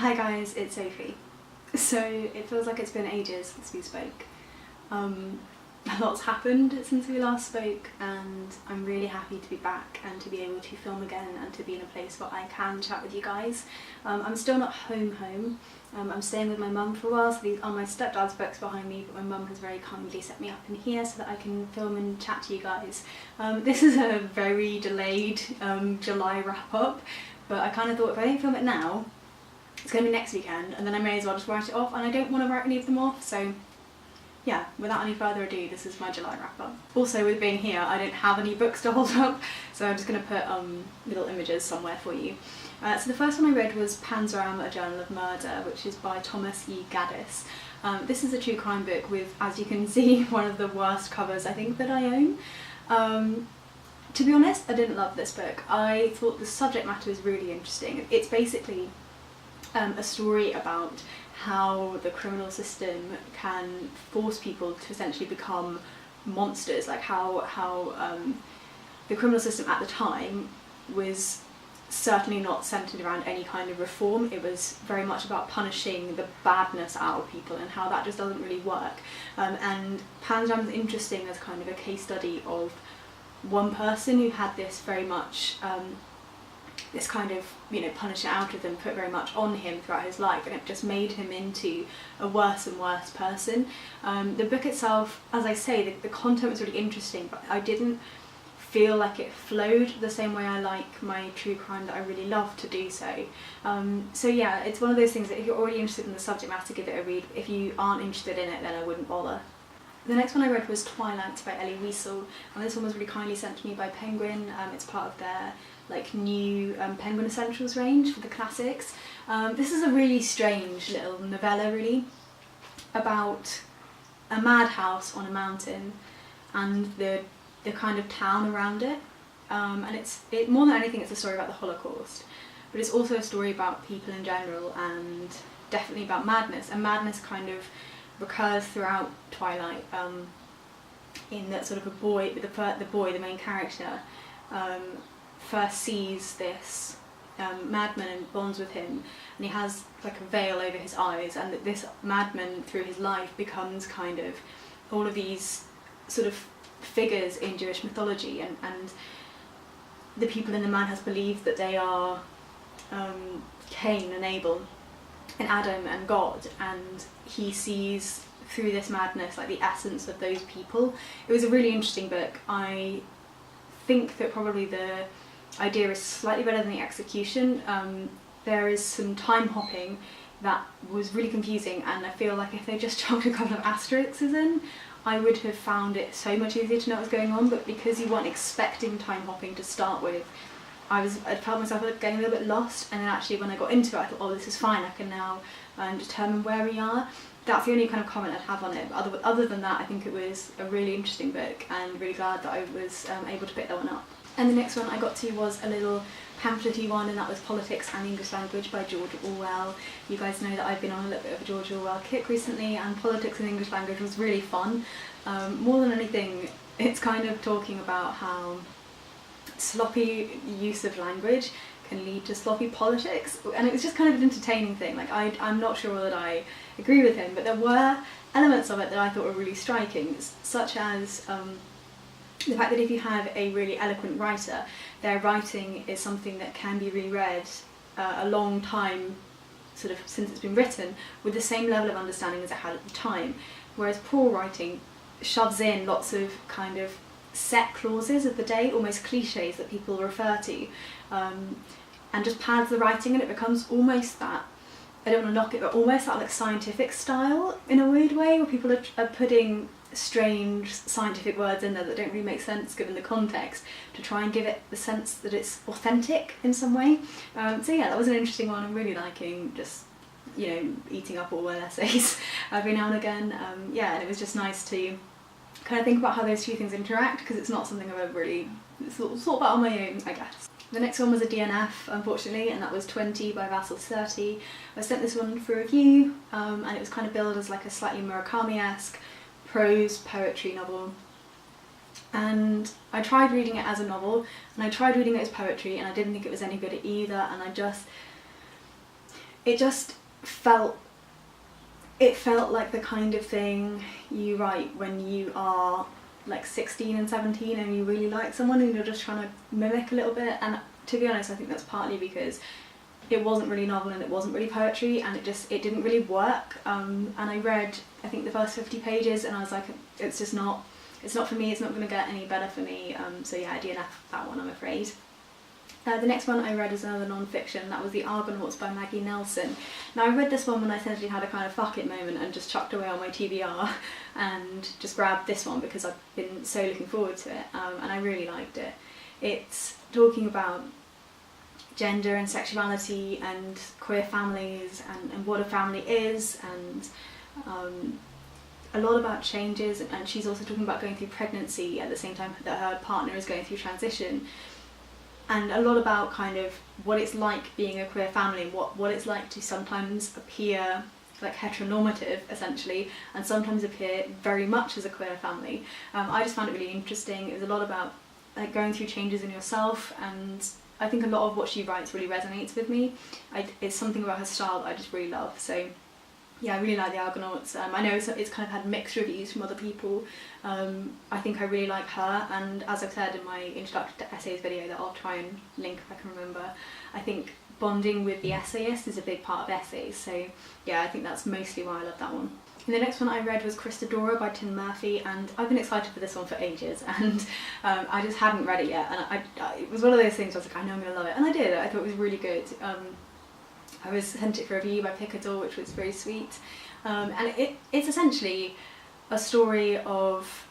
Hi guys, it's Sophie. So it feels like it's been ages since we spoke. A lot's happened since we last spoke and I'm really happy to be back and to be able to film again and to be in a place where I can chat with you guys. I'm still not home. I'm staying with my mum for a while, so these are my stepdad's books behind me, but my mum has very kindly set me up in here so that I can film and chat to you guys. This is a very delayed July wrap up, but I kind of thought if I don't film it now, it's going to be next weekend and then I may as well just write it off, and I don't want to write any of them off, so yeah, without any further ado, this is my July wrap up. Also, with being here, I don't have any books to hold up, so I'm just going to put little images somewhere for you. So the first one I read was Panzram, A Journal of Murder, which is by Thomas E. Gaddis. This is a true crime book with, as you can see, one of the worst covers I think that I own. To be honest, I didn't love this book. I thought the subject matter was really interesting. It's basically a story about how the criminal system can force people to essentially become monsters, like how the criminal system at the time was certainly not centred around any kind of reform. It was very much about punishing the badness out of people and how that just doesn't really work. And Panzram is interesting as kind of a case study of one person who had this very much this kind of, punish it out of them put very much on him throughout his life, and it just made him into a worse and worse person. The book itself, as I say, the content was really interesting, but I didn't feel like it flowed the same way I like my true crime that I really love to do so. So yeah, it's one of those things that if you're already interested in the subject matter, give it a read. If you aren't interested in it, then I wouldn't bother. The next one I read was Twilight by Elie Weisel, and this one was really kindly sent to me by Penguin. It's part of their new Penguin Essentials range for the classics. This is a really strange little novella, really, about a madhouse on a mountain and the kind of town around it. And it more than anything, it's a story about the Holocaust, but it's also a story about people in general and definitely about madness. And madness kind of recurs throughout Twilight, in that sort of the main character, first sees this madman and bonds with him, and he has like a veil over his eyes, and that this madman through his life becomes kind of all of these sort of figures in Jewish mythology, and the people in the madhouse believe that they are Cain and Abel and Adam and God, and he sees through this madness like the essence of those people. It was a really interesting book. I think that probably the idea is slightly better than the execution. There is some time hopping that was really confusing, and I feel like if they just chucked a couple of asterisks in, I would have found it so much easier to know what was going on, but because you weren't expecting time hopping to start with, I felt myself getting a little bit lost, and then actually when I got into it I thought, oh, this is fine, I can now determine where we are. That's the only kind of comment I'd have on it. But other than that, I think it was a really interesting book, and really glad that I was able to pick that one up. And the next one I got to was a little pamphletty one, and that was Politics and English Language by George Orwell. You guys know that I've been on a little bit of a George Orwell kick recently, and Politics and English Language was really fun. More than anything, it's kind of talking about how sloppy use of language can lead to sloppy politics, and it was just kind of an entertaining thing. Like I'm not sure that I agree with him, but there were elements of it that I thought were really striking, such as the fact that if you have a really eloquent writer, their writing is something that can be reread a long time sort of since it's been written with the same level of understanding as it had at the time, whereas poor writing shoves in lots of kind of set clauses of the day, almost cliches that people refer to, and just pads the writing, and it becomes almost that, I don't want to knock it, but almost that like scientific style in a weird way, where people are putting strange scientific words in there that don't really make sense given the context, to try and give it the sense that it's authentic in some way. So yeah, that was an interesting one. I'm really liking just, eating up all my essays every now and again. Yeah, and it was just nice to kind of think about how those two things interact, because it's not something I've ever really thought about on my own, I guess. The next one was a DNF, unfortunately, and that was 20 by Vatsal Surti. I sent this one for review, and it was kind of billed as like a slightly Murakami-esque prose poetry novel, and I tried reading it as a novel and I tried reading it as poetry, and I didn't think it was any good either, and it just felt, it felt like the kind of thing you write when you are like 16 and 17 and you really like someone and you're just trying to mimic a little bit. And to be honest, I think that's partly because it wasn't really novel and it wasn't really poetry, and it didn't really work. And I read, I think, the first 50 pages and I was like, it's just not, it's not for me, it's not going to get any better for me. So yeah, I DNF'd that one, I'm afraid. The next one I read was another non-fiction. That was The Argonauts by Maggie Nelson. Now, I read this one when I essentially had a kind of fuck it moment and just chucked away on my TBR and just grabbed this one because I've been so looking forward to it, and I really liked it. It's talking about gender and sexuality and queer families and what a family is, and a lot about changes, and she's also talking about going through pregnancy at the same time that her partner is going through transition. And a lot about kind of what it's like being a queer family, what it's like to sometimes appear like heteronormative, essentially, and sometimes appear very much as a queer family. I just found it really interesting. It was a lot about like going through changes in yourself, and I think a lot of what she writes really resonates with me. It's something about her style that I just really love. So yeah, I really like The Argonauts. I know it's kind of had mixed reviews from other people. I think I really like her, and as I've said in my introduction to essays video that I'll try and link if I can remember, I think bonding with the essayist is a big part of essays. So yeah, I think that's mostly why I love that one. And the next one I read was Christodora by Tim Murphy, and I've been excited for this one for ages, and I just hadn't read it yet, and it was one of those things I was like, I know I'm going to love it, and I did. I thought it was really good. I was sent it for review by Picador, which was very sweet, and it's essentially a story of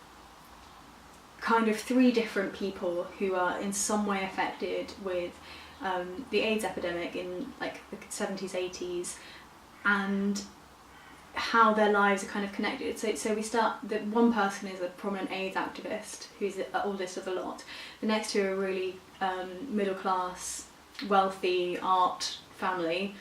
kind of 3 different people who are in some way affected with the AIDS epidemic in like the 70s, 80s, and how their lives are kind of connected. So we start, that one person is a prominent AIDS activist who's the oldest of the lot. The next 2 are really middle class, wealthy art family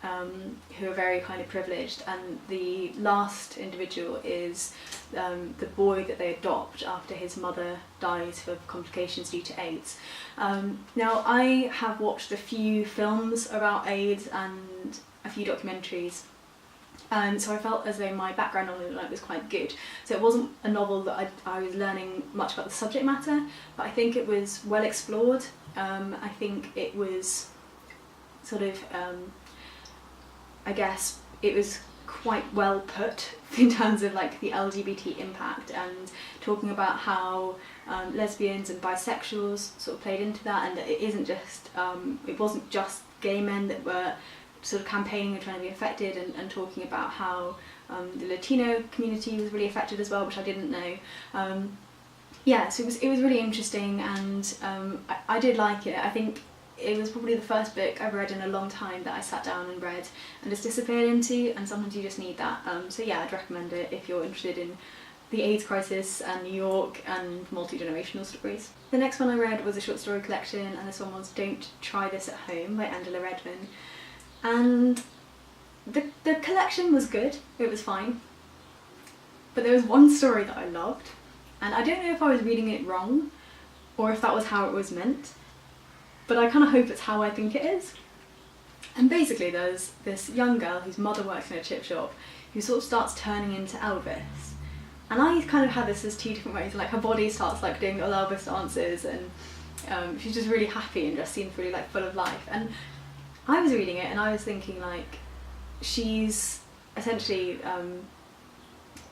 who are very kind of privileged, and the last individual is the boy that they adopt after his mother dies of complications due to AIDS. Now, I have watched a few films about AIDS and a few documentaries, so I felt as though my background knowledge on it was quite good. So it wasn't a novel that I was learning much about the subject matter, but I think it was well explored. I think it was sort of, I guess it was quite well put in terms of like the LGBT impact, and talking about how lesbians and bisexuals sort of played into that, and that it isn't just, it wasn't just gay men that were sort of campaigning and trying to be affected, and talking about how the Latino community was really affected as well, which I didn't know. Yeah, so it was really interesting, and I did like it. I think it was probably the first book I've read in a long time that I sat down and read and just disappeared into, and sometimes you just need that. So yeah, I'd recommend it if you're interested in the AIDS crisis and New York and multi-generational stories. The next one I read was a short story collection, and this one was Don't Try This at Home by Readman. And the collection was good, it was fine, but there was one story that I loved, and I don't know if I was reading it wrong or if that was how it was meant, but I kind of hope it's how I think it is. And basically there's this young girl whose mother works in a chip shop who sort of starts turning into Elvis, and I kind of had this as 2 different ways. Like, her body starts like doing little Elvis dances, and she's just really happy and just seems really like full of life. And I was reading it and I was thinking, like, she's essentially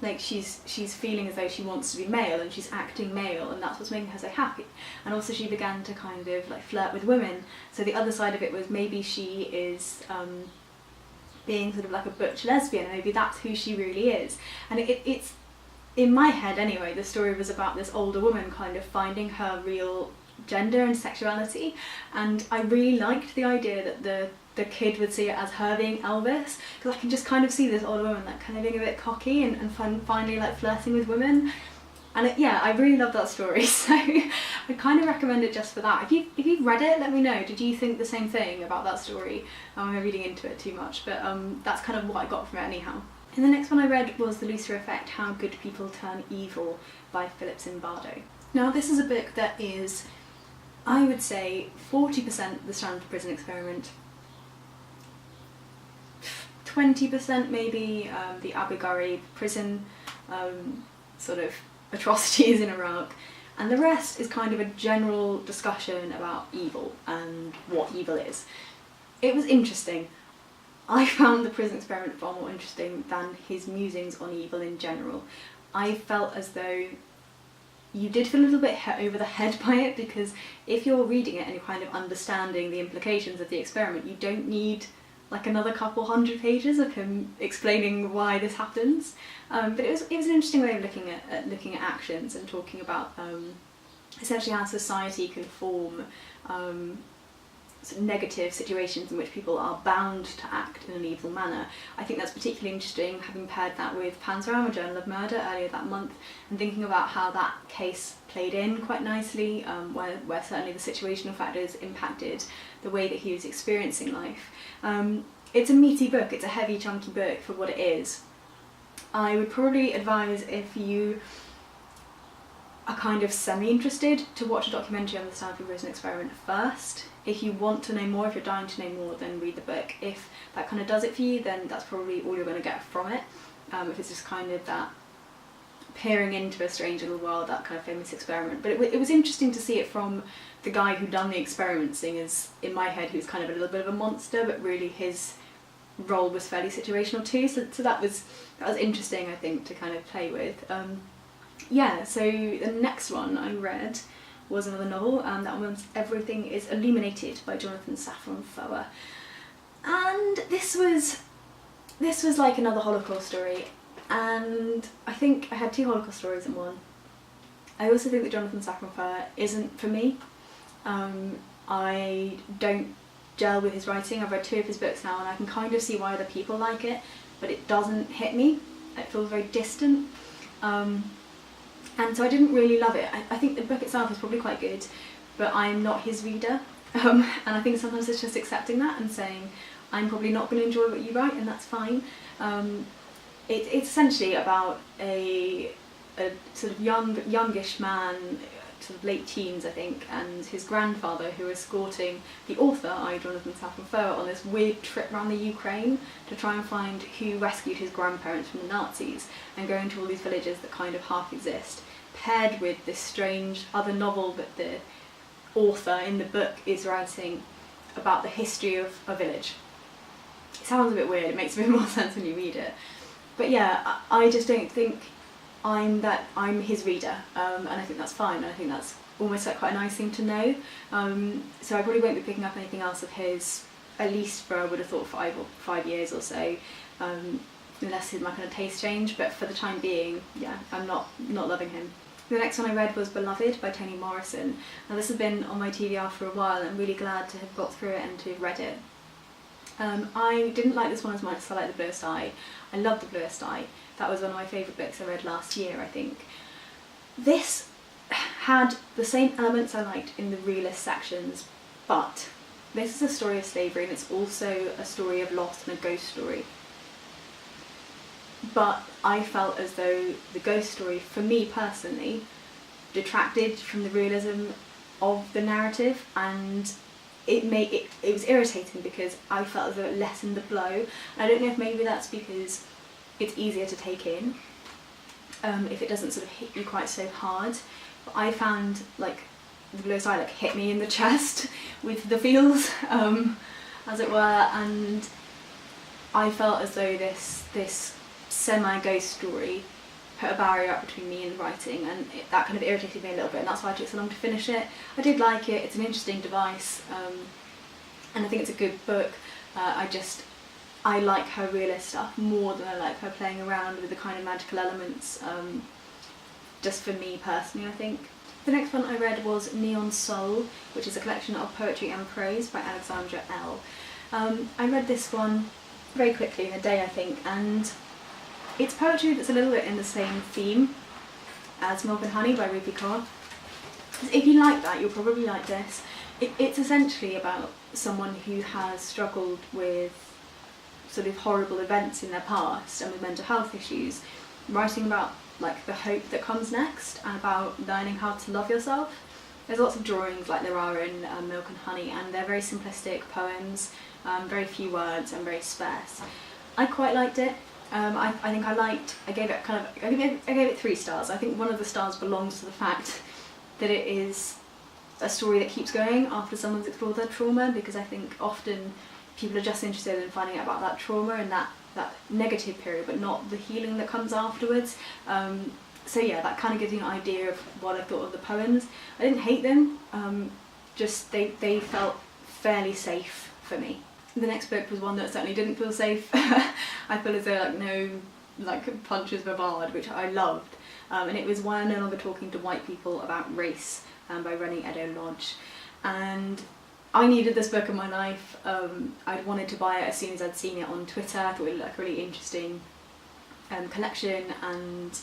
like she's feeling as though she wants to be male, and she's acting male, and that's what's making her so happy. And also she began to kind of like flirt with women, so the other side of it was maybe she is being sort of like a butch lesbian, and maybe that's who she really is. And it's, in my head anyway, the story was about this older woman kind of finding her real gender and sexuality, and I really liked the idea that the kid would see it as her being Elvis, because I can just kind of see this older woman like kind of being a bit cocky and finally like flirting with women, and yeah, I really love that story. So I kind of recommend it just for that. If you've read it, let me know. Did you think the same thing about that story? I'm reading into it too much, but that's kind of what I got from it anyhow. And the next one I read was The Lucifer Effect: How Good People Turn Evil by Philip Zimbardo. Now, this is a book that is, I would say, 40% the Stanford Prison Experiment, 20% maybe the Abu Ghraib prison sort of atrocities in Iraq, and the rest is kind of a general discussion about evil and what evil is. It was interesting. I found the prison experiment far more interesting than his musings on evil in general. I felt as though you did feel a little bit over the head by it, because if you're reading it and you're kind of understanding the implications of the experiment, you don't need like another couple hundred pages of him explaining why this happens. But it was an interesting way of looking at actions and talking about essentially how society can form sort of negative situations in which people are bound to act in an evil manner. I think that's particularly interesting, having paired that with Panzram, A Journal of Murder, earlier that month, and thinking about how that case played in quite nicely, where certainly the situational factors impacted the way that he was experiencing life. It's a meaty book, it's a heavy, chunky book for what it is. I would probably advise, if you are kind of semi-interested, to watch a documentary on the Stanford Prison Experiment first. If you want to know more, if you're dying to know more, then read the book. If that kind of does it for you, then that's probably all you're going to get from it. If it's just kind of that peering into a strange little world, that kind of famous experiment. But it was interesting to see it from the guy who'd done the experiment, seeing as, in my head, he was kind of a little bit of a monster, but really his role was fairly situational too, so that was interesting, I think, to kind of play with. Yeah, so the next one I read was another novel, and that one's Everything is Illuminated by Jonathan Safran Foer. And this was like another Holocaust story, and I think I had two Holocaust stories in one. I also think that Jonathan Safran Foer isn't for me. I don't gel with his writing. I've read two of his books now, and I can kind of see why other people like it, but it doesn't hit me. It feels very distant. And so I didn't really love it. I think the book itself is probably quite good, but I'm not his reader. And I think sometimes it's just accepting that and saying, I'm probably not going to enjoy what you write, and that's fine. It's essentially about a sort of youngish man, sort of late teens I think, and his grandfather, who are escorting the author, i.e. Jonathan Safran Foer, on this weird trip around the Ukraine to try and find who rescued his grandparents from the Nazis, and go into all these villages that kind of half exist, paired with this strange other novel that the author in the book is writing about the history of a village. It sounds a bit weird, it makes a bit more sense when you read it. But yeah, I just don't think I'm his reader, and I think that's fine. I think that's almost like quite a nice thing to know. So I probably won't be picking up anything else of his, at least for, I would have thought, 5 years or so, unless my kind of taste change. But for the time being, yeah, I'm not loving him. The next one I read was Beloved by Toni Morrison. Now this has been on my TBR for a while, and I'm really glad to have got through it and to have read it. I didn't like this one as much as I like The Bluest Eye. I love The Bluest Eye. That was one of my favourite books I read last year, I think. This had the same elements I liked in the realist sections, but this is a story of slavery, and it's also a story of loss and a ghost story. But I felt as though the ghost story, for me personally, detracted from the realism of the narrative, and it was irritating because I felt as though it lessened the blow. I don't know if maybe that's because it's easier to take in, if it doesn't sort of hit you quite so hard. But I found like The Bluest Eye like hit me in the chest with the feels, as it were, and I felt as though this semi-ghost story put a barrier up between me and the writing, and that kind of irritated me a little bit, and that's why I took so long to finish it. I did like it, it's an interesting device, and I think it's a good book. I like her realist stuff more than I like her playing around with the kind of magical elements, just for me personally, I think. The next one I read was Neon Soul, which is a collection of poetry and prose by Alexandra, Elle. I read this one very quickly in a day, I think, and it's poetry that's a little bit in the same theme as Milk and Honey by Rupi Kaur. If you like that, you'll probably like this. It's essentially about someone who has struggled with sort of horrible events in their past and with mental health issues, writing about like the hope that comes next and about learning how to love yourself. There's lots of drawings like there are in Milk and Honey, and they're very simplistic poems, very few words and very sparse. I quite liked it. I think I gave it 3 stars. I think one of the stars belongs to the fact that it is a story that keeps going after someone's explored their trauma, because I think often people are just interested in finding out about that trauma and that negative period, but not the healing that comes afterwards. So yeah, that kind of gives you an idea of what I thought of the poems. I didn't hate them, just they felt fairly safe for me. The next book was one that certainly didn't feel safe. I feel as though no punches were barred, which I loved. And it was Why I'm No Longer Talking to White People About Race, by Reni Eddo-Lodge. And I needed this book in my life. I'd wanted to buy it as soon as I'd seen it on Twitter. I thought it looked like a really interesting collection, and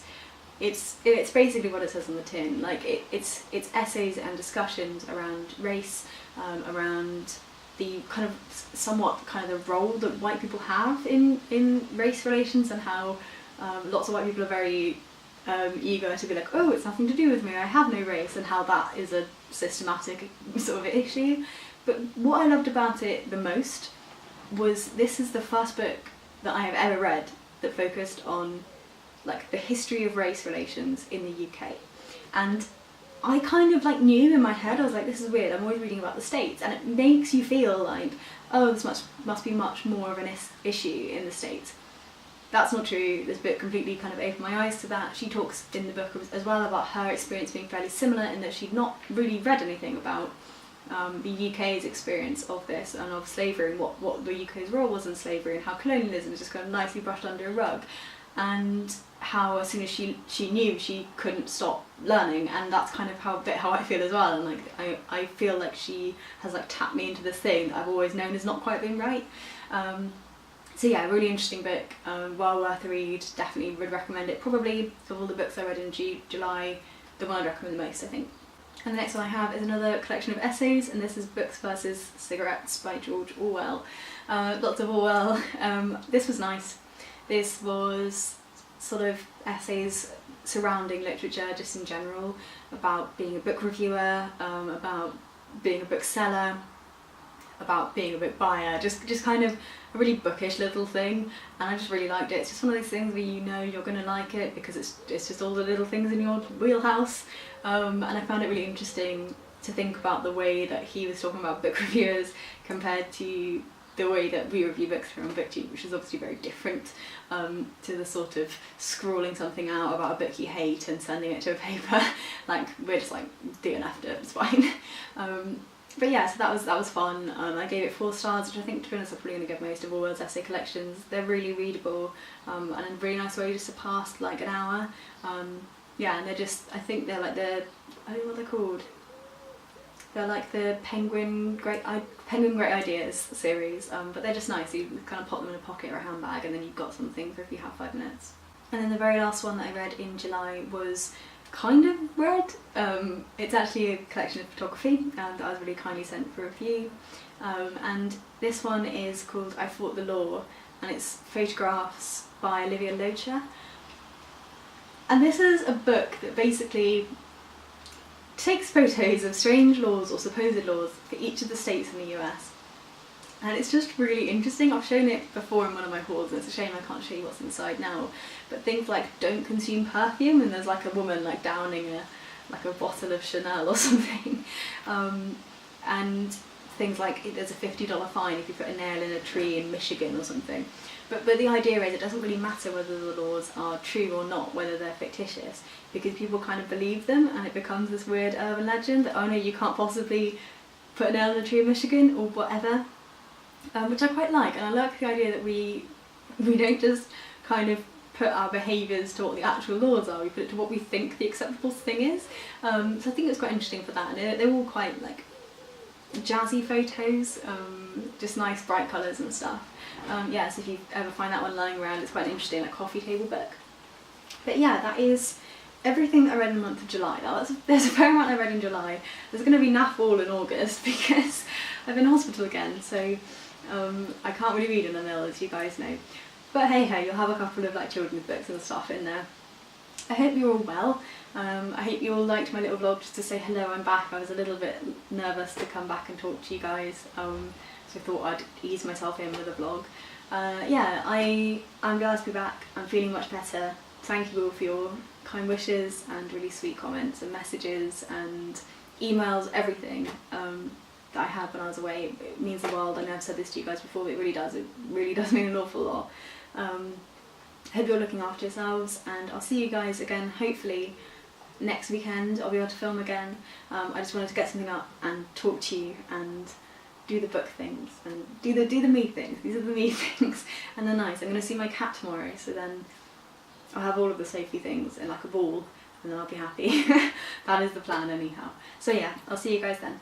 it's basically what it says on the tin. Like it's essays and discussions around race, around the kind of somewhat the role that white people have in race relations, and how lots of white people are very eager to be like, oh, it's nothing to do with me, I have no race, and how that is a systematic sort of issue. But what I loved about it the most was this is the first book that I have ever read that focused on the history of race relations in the UK. And I kind of knew in my head, I was like, this is weird, I'm always reading about the States, and it makes you feel like, oh, this must be much more of an issue in the States. That's not true. This book completely opened my eyes to that. She talks in the book as well about her experience being fairly similar, in that she'd not really read anything about the UK's experience of this and of slavery, and what the UK's role was in slavery, and how colonialism is just nicely brushed under a rug, and how as soon as she knew, she couldn't stop learning. And that's how I feel as well. And I feel like she has tapped me into this thing that I've always known has not quite been right. So yeah, really interesting book, well worth a read, definitely would recommend it. Probably of all the books I read in July, the one I'd recommend the most, I think. And the next one I have is another collection of essays, and this is Books versus Cigarettes by George Orwell. Lots of Orwell. This was nice. This was sort of essays surrounding literature just in general, about being a book reviewer, about being a bookseller, about being a book buyer, just kind of a really bookish little thing, and I just really liked it. It's just one of those things where you know you're going to like it because it's just all the little things in your wheelhouse, and I found it really interesting to think about the way that he was talking about book reviewers compared to the way that we review books here on BookTube, which is obviously very different to the sort of scrawling something out about a book you hate and sending it to a paper. We're just do it after, it's fine. But yeah, so that was fun. I gave it 4 stars, which I think, to be honest, I'm probably going to give most of Orwell's essay collections. They're really readable, and a really nice way just to pass an hour. Yeah, and they're just, I think they're I don't know what they're called. They're the Penguin Great Ideas series, but they're just nice. You kind of pop them in a pocket or a handbag, and then you've got something for if you have 5 minutes. And then the very last one that I read in July was kind of red. It's actually a collection of photography that I was really kindly sent for review, and this one is called I Fought the Law, and it's photographs by Olivia Locher. And this is a book that basically takes photos of strange laws or supposed laws for each of the states in the US, and it's just really interesting. I've shown it before in one of my hauls, and it's a shame I can't show you what's inside now, but things like don't consume perfume, and there's a woman downing a bottle of Chanel or something, and things like there's a $50 fine if you put a nail in a tree in Michigan or something. But the idea is it doesn't really matter whether the laws are true or not, whether they're fictitious, because people kind of believe them, and it becomes this weird urban legend that, oh no, you can't possibly put a nail in a tree in Michigan or whatever, which I quite like. And I like the idea that we don't just kind of put our behaviours to what the actual laws are, we put it to what we think the acceptable thing is. So I think it's quite interesting for that, and they're all quite jazzy photos, just nice bright colours and stuff. Yeah, so if you ever find that one lying around, it's quite an interesting coffee table book. But yeah, that is everything that I read in the month of July. There's a fair amount I read in July. There's going to be naff all in August because I've been in hospital again, so I can't really read when I'm ill, as you guys know. But hey ho, you'll have a couple of children's books and stuff in there. I hope you're all well. I hope you all liked my little vlog just to say hello, I'm back. I was a little bit nervous to come back and talk to you guys, so I thought I'd ease myself in with a vlog. yeah, I'm glad to be back. I'm feeling much better. Thank you all for your kind wishes and really sweet comments and messages and emails, everything that I had when I was away. It means the world. I know I've said this to you guys before, but it really does. It really does mean an awful lot. Hope you're looking after yourselves, and I'll see you guys again hopefully next weekend. I'll be able to film again. I just wanted to get something up and talk to you and do the book things and do the me things. These are the me things, and they're nice. I'm going to see my cat tomorrow, so then I'll have all of the Sophie things in like a ball, and then I'll be happy. That is the plan anyhow. So yeah, I'll see you guys then.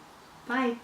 Bye!